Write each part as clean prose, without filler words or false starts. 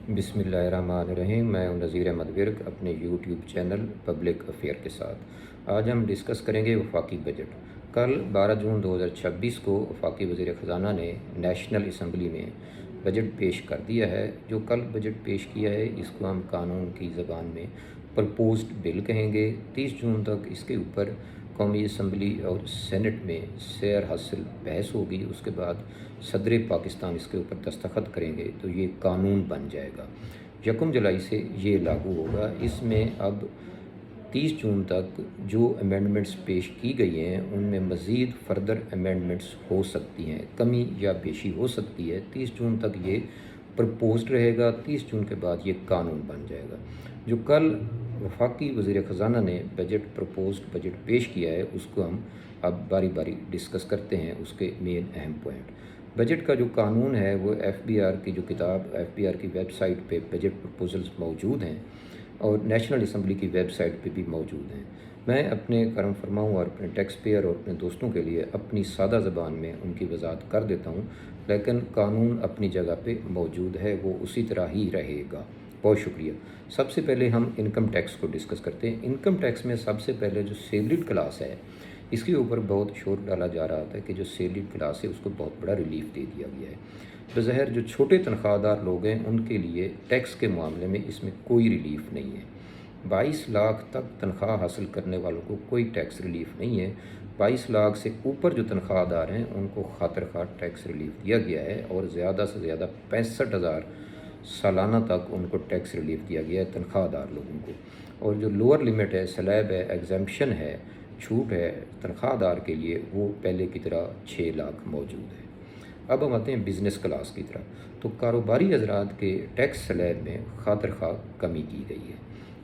बिस्मिल्लाहिर्रहमानिर्रहीम। मैं हूं नज़ीर अहमद विर्क अपने यूट्यूब चैनल पब्लिक अफेयर के साथ। आज हम डिस्कस करेंगे वफाकी बजट। कल 12 जून 2026 को वफाकी वज़ीर ख़ज़ाना ने नेशनल असम्बली में बजट पेश कर दिया है। जो कल बजट पेश किया है इसको हम कानून की ज़बान में प्रपोज्ड बिल कहेंगे। 30 जून तक इसके ऊपर कौमी असम्बली और सेनेट में सैर हासिल बहस होगी। उसके बाद सदर पाकिस्तान इसके ऊपर दस्तखत करेंगे तो ये कानून बन जाएगा। 1 जुलाई से ये लागू होगा। इसमें अब 30 जून तक जो अमेंडमेंट्स पेश की गई हैं उनमें मज़ीद फर्दर अमेंडमेंट्स हो सकती हैं, कमी या पेशी हो सकती है। 30 जून तक ये प्रपोज्ड रहेगा, 30 जून के बाद ये कानून बन जाएगा। जो कल वफाकी वज़ीर ख़ज़ाना ने प्रपोज्ड बजट पेश किया है उसको हम अब बारी बारी डिस्कस करते हैं, उसके मेन अहम पॉइंट। बजट का जो कानून है वो FBR की जो किताब FBR की वेबसाइट पे बजट प्रपोजल्स मौजूद हैं और नेशनल असम्बली की वेबसाइट पे भी मौजूद हैं। मैं अपने करम फरमाऊँ और अपने टैक्स पेयर और अपने दोस्तों के लिए अपनी सादा ज़बान में उनकी वजाहत कर देता हूँ, लेकिन कानून अपनी जगह पे मौजूद है, वो उसी तरह ही रहेगा। बहुत शुक्रिया। सबसे पहले हम इनकम टैक्स को डिस्कस करते हैं। इनकम टैक्स में सबसे पहले जो सैलरीड क्लास है इसके ऊपर बहुत शोर डाला जा रहा था कि जो सैलरीड क्लास है उसको बहुत बड़ा रिलीफ दे दिया गया है। बज़ाहिर जो छोटे तनख्वाहदार लोग हैं उनके लिए टैक्स के मामले में इसमें कोई रिलीफ नहीं है। 22 लाख तक तनख्वाह हासिल करने वालों को कोई टैक्स रिलीफ नहीं है। 22 लाख से ऊपर जो तनख्वाहदार हैं उनको खातिर खा टैक्स रिलीफ दिया गया है और ज़्यादा से ज़्यादा 65,000 सालाना तक उनको टैक्स रिलीफ दिया गया है तनख्वाहदार लोगों को। और जो लोअर लिमिट है, स्लैब है, एग्जम्पशन है, छूट है तनख्वाहदार के लिए, वो पहले की तरह 6 लाख मौजूद है। अब हम आते हैं बिज़नेस क्लास की तरफ। तो कारोबारी हजरात के टैक्स स्लैब में खातिर खा कमी की गई है।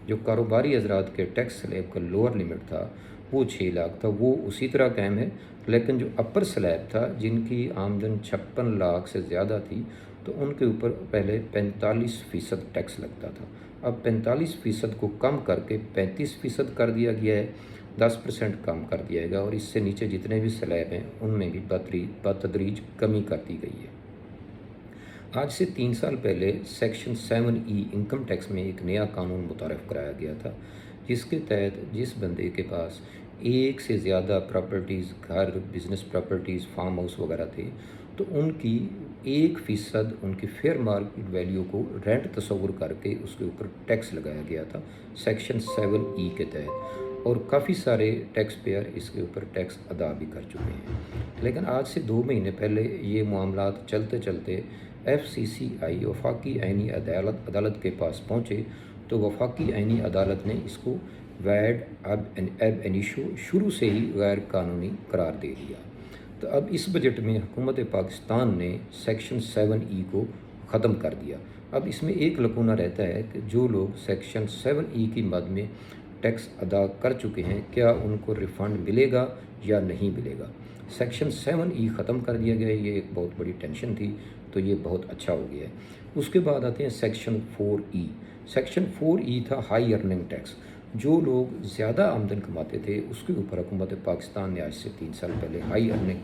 जो कारोबारी हजरात के टैक्स स्लैब का लोअर लिमिट था वो 6 लाख था, वो उसी तरह कायम है। लेकिन जो अपर स्लैब था, जिनकी आमदन 56 लाख से ज़्यादा थी, तो उनके ऊपर पहले 45% टैक्स लगता था। अब 45% को कम करके 35% कर दिया गया है, 10% कम कर दिया गया और इससे नीचे जितने भी स्लैब हैं उनमें भी बतदरीज कमी कर दी गई है। आज से 3 साल पहले सेक्शन 7E इनकम टैक्स में एक नया कानून मुतारफ़ कराया गया था, जिसके तहत जिस बंदे के पास एक से ज़्यादा प्रॉपर्टीज़, घर, बिज़नेस प्रॉपर्टीज़, फार्म हाउस वगैरह थे, तो उनकी 1% उनकी फेयर मार्केट वैल्यू को रेंट तस्वुर करके उसके ऊपर टैक्स लगाया गया था सेक्शन 7E के तहत। और काफ़ी सारे टैक्स पेयर इसके ऊपर टैक्स अदा भी कर चुके हैं। लेकिन आज से 2 महीने पहले ये मामलात चलते चलते FCCI वफाकी आइनी अदालत के पास पहुँचे, तो वफाकी आइनी अदालत ने इसको वैड अब एनिशो शुरू से ही गैर कानूनी करार दे दिया। तो अब इस बजट में हुकूमत पाकिस्तान ने सेक्शन 7E को ख़त्म कर दिया। अब इसमें एक लकूना रहता है कि जो लोग सेक्शन 7E की मद में टैक्स अदा कर चुके हैं, क्या उनको रिफ़ंड मिलेगा या नहीं मिलेगा। सेक्शन 7E ख़त्म कर दिया गया है, ये एक बहुत बड़ी टेंशन थी, तो ये बहुत अच्छा हो गया है। उसके बाद आते हैं सेक्शन 4E। सेक्शन 4E था हाई अर्निंग टैक्स। जो लोग ज़्यादा आमदन कमाते थे उसके ऊपर हुकूमत पाकिस्तान ने आज से 3 साल पहले हाई अर्निंग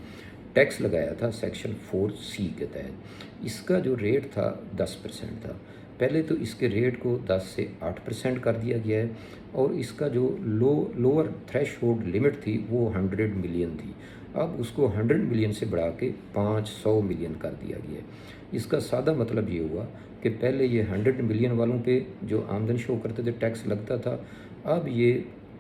टैक्स लगाया था सेक्शन 4C के तहत। इसका जो रेट था 10% था। पहले तो इसके रेट को 10 से 8% कर दिया गया है और इसका जो लोअर थ्रेशोल्ड लिमिट थी वो 100 मिलियन थी। अब उसको 100 मिलियन से बढ़ा के 500 मिलियन कर दिया गया है। इसका सादा मतलब ये हुआ कि पहले ये 100 मिलियन वालों पे जो आमदन शो करते थे टैक्स लगता था, अब ये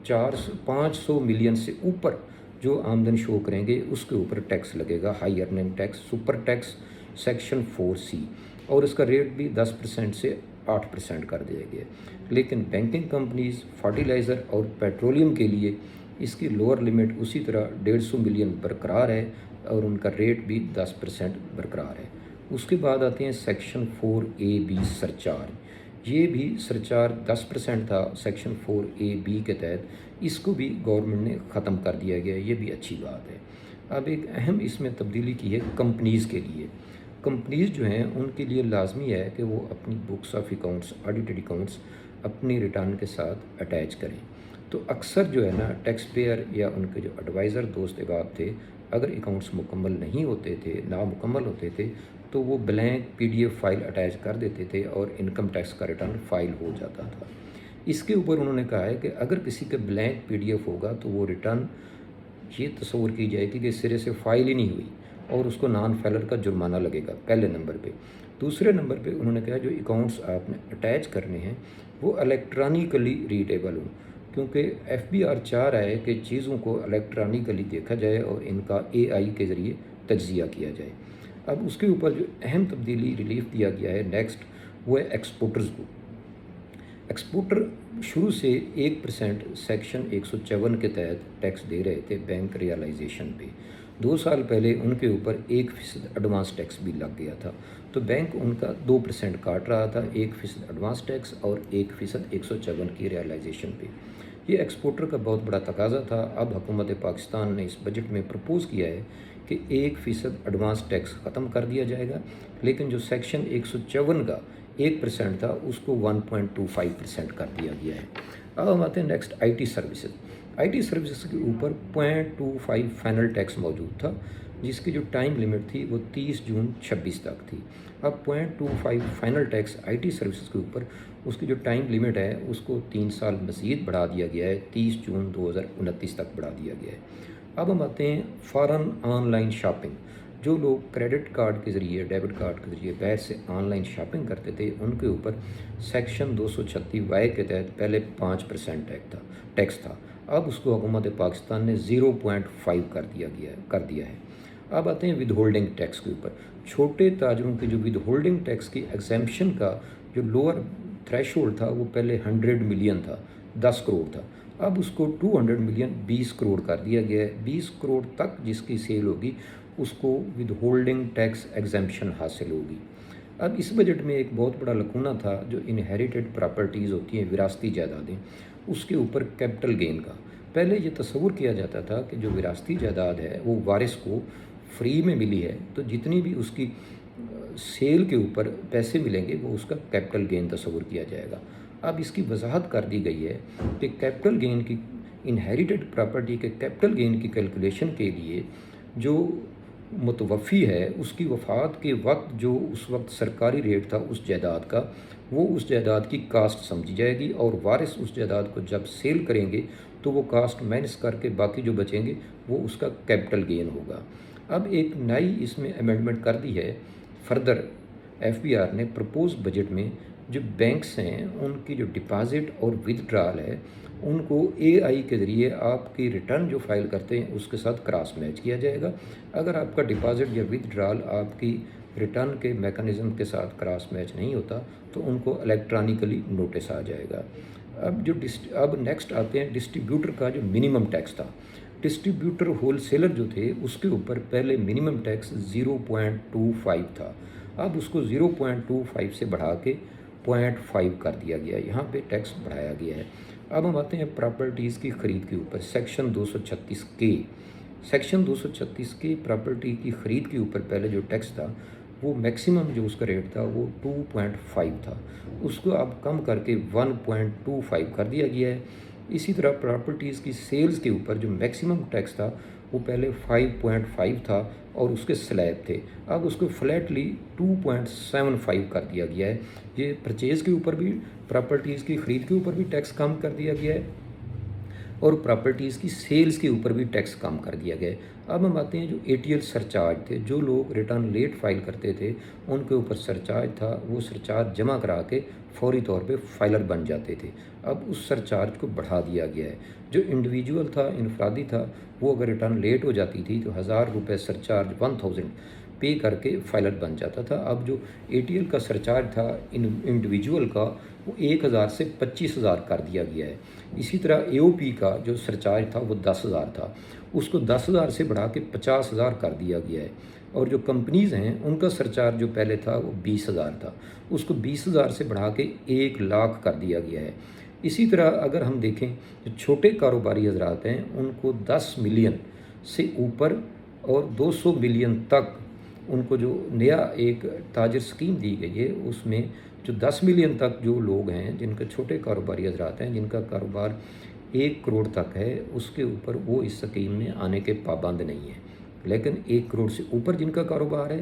500 मिलियन से ऊपर जो आमदन शो करेंगे उसके ऊपर टैक्स लगेगा, high earning tax, super tax, section 4C। और इसका रेट भी 10% से 8% कर दिया गया। लेकिन बैंकिंग कंपनीज़, फर्टिलाइज़र और पेट्रोलियम के लिए इसकी लोअर लिमिट उसी तरह 150 मिलियन बरकरार है और उनका रेट भी 10% बरकरार है। उसके बाद आते हैं सेक्शन 4AB सरचार्ज। ये भी सरचार्ज 10% था सेक्शन 4AB के तहत, इसको भी गवर्नमेंट ने ख़त्म कर दिया गया, ये भी अच्छी बात है। अब एक अहम इसमें तब्दीली की है कंपनीज़ के लिए। कंपनीज़ जो हैं उनके लिए लाजमी है कि वो अपनी books of accounts, audited accounts अपनी रिटर्न के साथ अटैच करें। तो अक्सर जो है ना टैक्स पेयर या उनके जो एडवाइज़र दोस्त अहबाब थे, अगर अकाउंट्स मुकम्मल नहीं होते थे, नामुकम्मल होते थे, تو وہ بلینک PDF فائل اٹیچ کر دیتے تھے اور انکم ٹیکس کا ریٹرن فائل ہو جاتا تھا۔ اس کے اوپر انہوں نے کہا ہے کہ اگر کسی کا بلینک PDF ہوگا تو وہ ریٹرن یہ تصور کی جائے گی کہ سرے سے فائل ہی نہیں ہوئی اور اس کو نان فائلر کا جرمانہ لگے گا پہلے نمبر پہ۔ دوسرے نمبر پہ انہوں نے کہا جو اکاؤنٹس آپ نے اٹیچ کرنے ہیں وہ الیکٹرانیکلی ریڈیبل ہوں، کیونکہ FBR چاہ رہا ہے کہ چیزوں کو الیکٹرانیکلی دیکھا جائے اور ان کا AI کے ذریعے تجزیہ کیا جائے۔ اب اس کے اوپر جو اہم تبدیلی ریلیف دیا گیا ہے نیکسٹ، وہ ہے ایکسپورٹرز کو۔ ایکسپورٹر شروع سے 1% سیکشن 154 کے تحت ٹیکس دے رہے تھے بینک ریالائزیشن پہ۔ 2 سال پہلے ان کے اوپر 1% ایڈوانس ٹیکس بھی لگ گیا تھا، تو بینک ان کا 2% کاٹ رہا تھا، 1% ایڈوانس ٹیکس اور 1% 154 کی ریالائزیشن پہ۔ یہ ایکسپورٹر کا بہت بڑا تقاضا تھا۔ اب حکومت پاکستان نے اس بجٹ میں پرپوز کیا ہے کہ 1% ایڈوانس ٹیکس ختم کر دیا جائے گا، لیکن جو سیکشن 154 کا 1% تھا اس کو 1.25% کر دیا گیا ہے۔ اب ہم آتے ہیں next IT services. IT services کے اوپر 0.25 فائنل ٹیکس موجود تھا، جس کی جو ٹائم لیمٹ تھی وہ 30 جون 26 تک تھی۔ اب 0.25 فائنل ٹیکس IT سروسز کے اوپر اس کی جو ٹائم لیمٹ ہے اس کو 3 سال مزید بڑھا دیا گیا ہے، 30 جون 2029 تک بڑھا دیا گیا ہے۔ اب ہم آتے ہیں فارن آن لائن شاپنگ۔ جو لوگ کریڈٹ کارڈ کے ذریعے، ڈیبٹ کارڈ کے ذریعے باہر سے آن لائن شاپنگ کرتے تھے ان کے اوپر سیکشن 236Y کے تحت پہلے 5% ٹیکس تھا، اب اس کو حکومت پاکستان نے 0.5 کر دیا ہے۔ اب آتے ہیں ود ہولڈنگ ٹیکس کے اوپر۔ چھوٹے تاجروں کی جو ود ہولڈنگ ٹیکس کی ایگزیمپشن کا جو لوور تھریش ہولڈ تھا وہ پہلے 100 ملین تھا، 10 کروڑ تھا، اب اس کو 200 ملین 20 کروڑ کر دیا گیا ہے۔ 20 کروڑ تک جس کی سیل ہوگی اس کو ود ہولڈنگ ٹیکس ایگزیمپشن حاصل ہوگی۔ اب اس بجٹ میں ایک بہت بڑا لکونہ تھا جو انہیریٹڈ پراپرٹیز ہوتی ہیں، وراثتی جائیدادیں، اس کے اوپر کیپٹل گین کا۔ پہلے یہ تصور کیا جاتا تھا کہ جو وراثتی جائیداد ہے وہ وارث کو فری میں ملی ہے تو جتنی بھی اس کی سیل کے اوپر پیسے ملیں گے وہ اس کا کیپٹل گین تصور کیا جائے گا۔ اب اس کی وضاحت کر دی گئی ہے کہ کیپٹل گین کی، انہیریٹڈ پراپرٹی کے کیپٹل گین کی کیلکولیشن کے لیے جو متوفی ہے اس کی وفات کے وقت جو اس وقت سرکاری ریٹ تھا اس جائیداد کا، وہ اس جائیداد کی کاسٹ سمجھی جائے گی اور وارث اس جائیداد کو جب سیل کریں گے تو وہ کاسٹ مائنس کر کے باقی جو بچیں گے وہ اس کا کیپٹل گین ہوگا۔ اب ایک نئی اس میں امینڈمنٹ کر دی ہے فردر FBR نے پرپوز بجٹ میں، جو بینکس ہیں ان کی جو ڈپازٹ اور ودڈرال ہے ان کو AI کے ذریعے آپ کی ریٹرن جو فائل کرتے ہیں اس کے ساتھ کراس میچ کیا جائے گا۔ اگر آپ کا ڈپازٹ یا ودڈرال آپ کی ریٹرن کے میکانزم کے ساتھ کراس میچ نہیں ہوتا تو ان کو الیکٹرانیکلی نوٹس آ جائے گا۔ اب نیکسٹ آتے ہیں ڈسٹریبیوٹر کا جو منیمم ٹیکس تھا۔ ڈسٹریبیوٹر ہول سیلر جو تھے اس کے اوپر پہلے منیمم ٹیکس 0.25 تھا، اب اس کو 0.25 سے بڑھا کے 0.5 کر دیا گیا، یہاں پہ ٹیکس بڑھایا گیا ہے۔ اب ہم آتے ہیں پراپرٹیز کی خرید کے اوپر، section 236K۔ Section 236K property کی خرید کے اوپر پہلے جو ٹیکس تھا وہ میکسیمم جو اس کا ریٹ تھا وہ 2.5 تھا، اس کو اب کم کر کے 1.25 کر دیا گیا ہے۔ اسی طرح پراپرٹیز کی سیلز کے اوپر جو میکسیمم ٹیکس تھا وہ پہلے 5.5 تھا اور اس کے سلیب تھے، اب اس کو فلیٹلی 2.75 کر دیا گیا ہے۔ یہ پرچیز کے اوپر بھی، پراپرٹیز کی خرید کے اوپر بھی ٹیکس کم کر دیا گیا ہے اور پراپرٹیز کی سیلز کے اوپر بھی ٹیکس کم کر دیا گیا ہے۔ اب ہم آتے ہیں جو ATL سرچارج تھے، جو لوگ ریٹرن لیٹ فائل کرتے تھے ان کے اوپر سرچارج تھا، وہ سرچارج جمع کرا کے فوری طور پہ فائلر بن جاتے تھے، اب اس سرچارج کو بڑھا دیا گیا ہے۔ جو انڈیویجول تھا، انفرادی تھا، وہ اگر ریٹرن لیٹ ہو جاتی تھی تو 1000 روپے سرچارج 1000 پے کر کے فائلر بن جاتا تھا، اب جو ATL کا سرچارج تھا انڈیویجول کا وہ 1000 سے 25000 کر دیا گیا ہے۔ اسی طرح AOP کا جو سرچارج تھا وہ 10000 تھا، اس کو 10000 سے بڑھا کے 50000 کر دیا گیا ہے۔ اور جو کمپنیز ہیں ان کا سرچارج جو پہلے تھا وہ 20000 تھا، اس کو 20000 سے بڑھا کے 1,00,000 کر دیا گیا ہے۔ اسی طرح اگر ہم دیکھیں جو چھوٹے کاروباری حضرات ہیں ان کو 10 ملین سے اوپر اور 200 ملین تک ان کو جو نیا ایک تاجر اسکیم دی گئی ہے اس میں جو 10 ملین تک جو لوگ ہیں جن کے چھوٹے کاروباری حضرات ہیں جن کا کاروبار 1 کروڑ تک ہے، اس کے اوپر وہ اس اسکیم میں آنے کے پابند نہیں ہیں، لیکن 1 کروڑ سے اوپر جن کا کاروبار ہے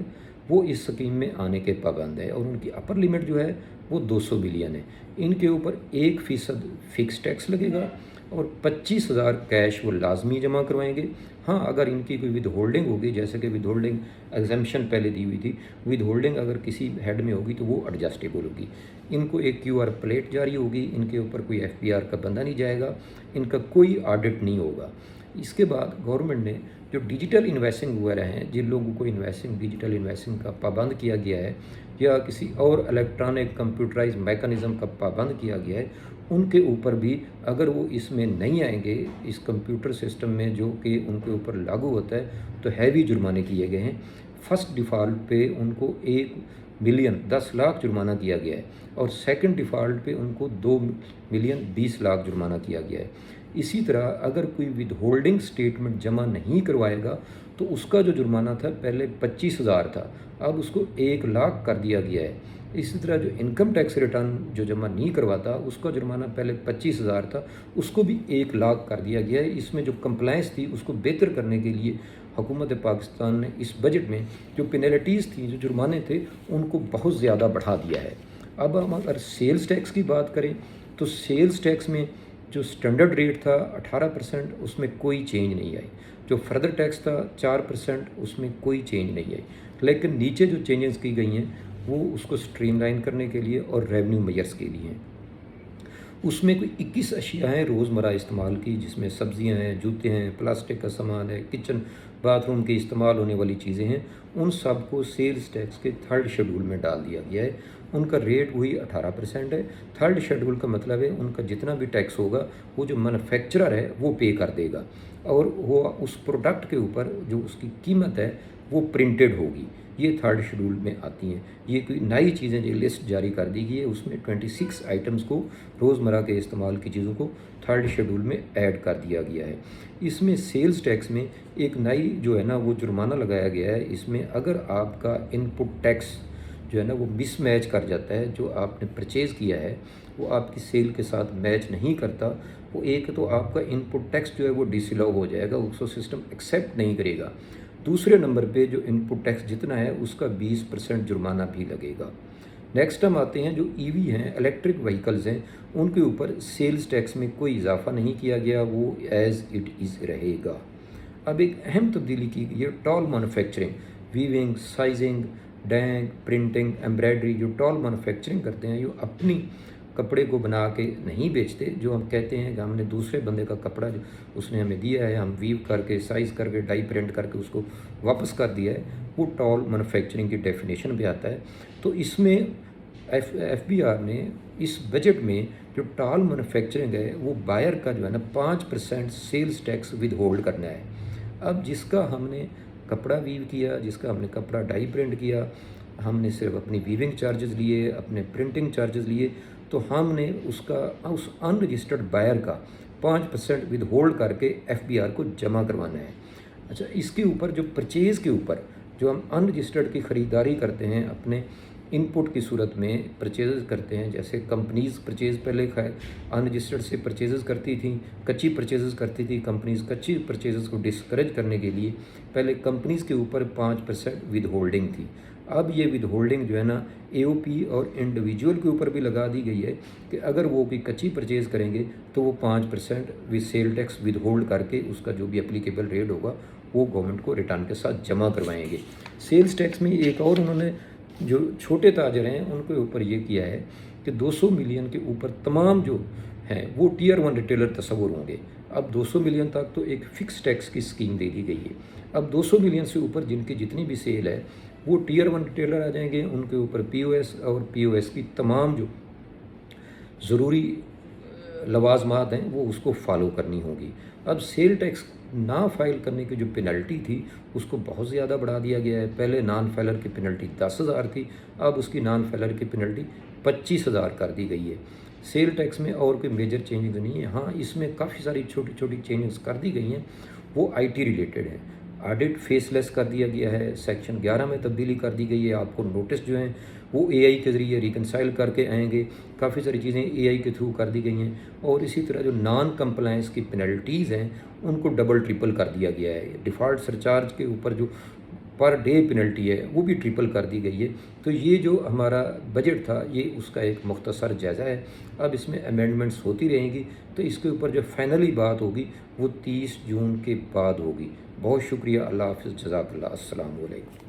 वो इस स्कीम में आने के पाबंद है, और उनकी अपर लिमिट जो है वो 200 बिलियन है। इनके ऊपर 1% फ़िक्स टैक्स लगेगा और 25,000 कैश वो लाजमी जमा करवाएंगे। हाँ, अगर इनकी कोई विद होल्डिंग होगी, जैसे कि विद होल्डिंग एग्जाम्पशन पहले दी हुई थी, विद होल्डिंग अगर किसी हेड में होगी तो वो एडजस्टेबल होगी। इनको एक QR प्लेट जारी होगी, इनके ऊपर कोई FBR का बंदा नहीं जाएगा, इनका कोई ऑडिट नहीं होगा। इसके बाद गवर्नमेंट ने जो डिजिटल इन्वेस्टिंग वगैरह हैं, जिन लोगों को इन्वेस्टिंग डिजिटल इन्वेस्टिंग का पाबंद किया गया है या किसी और इलेक्ट्रॉनिक कंप्यूटराइज मैकेनिज़्म का पाबंद किया गया है, उनके ऊपर भी अगर वो इसमें नहीं आएंगे, इस कंप्यूटर सिस्टम में जो कि उनके ऊपर लागू होता है, तो हैवी जुर्माने किए गए हैं। फर्स्ट डिफ़ॉल्ट पे उनको 1 मिलियन 10 लाख जुर्माना किया गया है, और सेकंड डिफ़ॉल्ट पे उनको 2 मिलियन 20 लाख जुर्माना किया गया है। इसी तरह अगर कोई विद होल्डिंग स्टेटमेंट जमा नहीं करवाएगा तो उसका जो जुर्माना था पहले 25,000 था, अब उसको 1 लाख कर दिया गया है। इसी तरह जो इनकम टैक्स रिटर्न जो जमा नहीं करवाता उसका जुर्माना पहले 25,000 था, उसको भी 1 लाख कर दिया गया है। इसमें जो कंप्लायंस थी उसको बेहतर करने के लिए हुकूमत पाकिस्तान ने इस बजट में जो पेनल्टीज़ थी, जो जुर्माने थे, उनको बहुत ज़्यादा बढ़ा दिया है। अब हम अगर सेल्स टैक्स की बात करें तो सेल्स टैक्स में जो स्टैंडर्ड रेट था 18%, उसमें कोई चेंज नहीं आई। जो फर्दर टैक्स था 4%, उसमें कोई चेंज नहीं आई। लेकिन नीचे जो चेंजेस की गई हैं वो उसको स्ट्रीमलाइन करने के लिए और रेवेन्यू मेजर्स के लिए हैं। उसमें कोई 21 अशिया हैं रोज़मर्रा इस्तेमाल की, जिसमें सब्ज़ियाँ हैं, जूते हैं, प्लास्टिक का सामान है, किचन बाथरूम के इस्तेमाल होने वाली चीज़ें हैं। उन सब को सेल्स टैक्स के 3rd शेड्यूल में डाल दिया गया है। उनका रेट वही 18% है। 3rd शेड्यूल का मतलब है उनका जितना भी टैक्स होगा वो जो मैन्युफैक्चरर है वो पे कर देगा, और वो उस प्रोडक्ट के ऊपर जो उसकी कीमत है वो प्रिंटेड होगी। ये 3rd शेड्यूल में आती हैं। ये कोई नई चीज़ें जो लिस्ट जारी कर दी गई है, उसमें 26 आइटम्स को, रोज़मर्रा के इस्तेमाल की चीज़ों को 3rd शेड्यूल में ऐड कर दिया गया है। इसमें सेल्स टैक्स में एक नई जो है ना वो जुर्माना लगाया गया है। इसमें अगर आपका इनपुट टैक्स जो है ना वो मिसमैच कर जाता है, जो आपने परचेज़ किया है वो आपकी सेल के साथ मैच नहीं करता, वो एक तो आपका इनपुट टैक्स जो है वो डिसअलाउ हो जाएगा, उसको सिस्टम एक्सेप्ट नहीं करेगा। दूसरे नंबर पे जो इनपुट टैक्स जितना है उसका 20% जुर्माना भी लगेगा। नेक्स्ट हम आते हैं जो EV हैं, इलेक्ट्रिक व्हीकल्स हैं, उनके ऊपर सेल्स टैक्स में कोई इजाफा नहीं किया गया, वो एज़ इट इज़ रहेगा। अब एक अहम तब्दीली की गई है towel manufacturing, weaving, sizing, dyeing, printing, embroidery. जो टॉल मैन्युफैक्चरिंग करते हैं, जो अपनी कपड़े को बना के नहीं बेचते, जो हम कहते हैं कि हमने दूसरे बंदे का कपड़ा जो उसने हमें दिया है, हम वीव करके, साइज़ करके, डाई प्रिंट करके उसको वापस कर दिया है, वो टॉल मैन्युफैक्चरिंग की डेफिनेशन में आता है। तो इसमें FBR ने इस बजट में जो टॉल मैन्युफैक्चरिंग है वो बायर का जो है ना 5% सेल्स टैक्स विद होल्ड करना है। अब जिसका हमने कपड़ा वीव किया, जिसका हमने कपड़ा डाई प्रिंट किया, हमने सिर्फ अपनी वीविंग चार्जेस लिए, अपने प्रिंटिंग चार्जेस लिए, तो हमने उसका उस अनरजिस्टर्ड बायर का 5% विद होल्ड करके FBR को जमा करवाना है। अच्छा, इसके ऊपर जो परचेज़ के ऊपर जो हम अनरजिस्टर्ड की ख़रीदारी करते हैं, अपने इनपुट की सूरत में परचेज़ करते हैं, जैसे कंपनीज़ परचेज़ पहले अनरजिस्टर्ड से परचेज़ करती थी, कच्ची परचेज़ करती थी कंपनीज़। कच्ची परचेज़ को डिस्करेज करने के लिए पहले कंपनीज़ के ऊपर 5% विद होल्डिंग थी। अब ये विद होल्डिंग जो है ना AOP और इंडिविजुअल के ऊपर भी लगा दी गई है कि अगर वो कोई कच्ची परचेज़ करेंगे तो वो 5% with sale tax with hold करके उसका जो भी एप्लीकेबल रेट होगा वो गवर्नमेंट को रिटर्न के साथ जमा करवाएंगे। सेल्स टैक्स में एक और उन्होंने जो छोटे ताजर हैं उनके ऊपर ये किया है कि 200 मिलियन के ऊपर तमाम जो हैं वो Tier 1 रिटेलर तस्वुर होंगे। अब 200 मिलियन तक तो एक फ़िक्स टैक्स की स्कीम दे दी गई है। अब 200 मिलियन से ऊपर जिनकी जितनी भी सेल है वो Tier 1 रिटेलर आ जाएंगे, उनके ऊपर POS और POS की तमाम जो ज़रूरी लवाजमात हैं वो उसको फॉलो करनी होगी। अब सेल टैक्स ना फाइल करने की जो पेनल्टी थी उसको बहुत ज़्यादा बढ़ा दिया गया है। पहले नॉन फाइलर की पेनल्टी 10,000 थी, अब उसकी नॉन फाइलर की पेनल्टी 25,000 कर दी गई है। सेल टैक्स में और कोई मेजर चेंजेस नहीं है। हाँ, इसमें काफ़ी सारी छोटी छोटी चेंजेस कर दी गई हैं, वो IT रिलेटेड है। ऑडिट फेसलेस कर दिया गया है, सेक्शन 11 में तब्दीली कर दी गई है। आपको नोटिस जो हैं वो AI के ज़रिए रिकनसाइल करके आएंगे। काफ़ी सारी चीज़ें AI के थ्रू कर दी गई हैं। और इसी तरह जो नॉन कंप्लायंस की पेनल्टीज़ हैं उनको डबल ट्रिपल कर दिया गया है। डिफ़ॉल्ट सरचार्ज के ऊपर जो پر ڈے پینلٹی ہے وہ بھی ٹرپل کر دی گئی ہے۔ تو یہ جو ہمارا بجٹ تھا یہ اس کا ایک مختصر جائزہ ہے۔ اب اس میں امینڈمنٹس ہوتی رہیں گی، تو اس کے اوپر جو فائنلی بات ہوگی وہ 30 جون کے بعد ہوگی۔ بہت شکریہ، اللہ حافظ، جزاک اللہ، السلام علیکم۔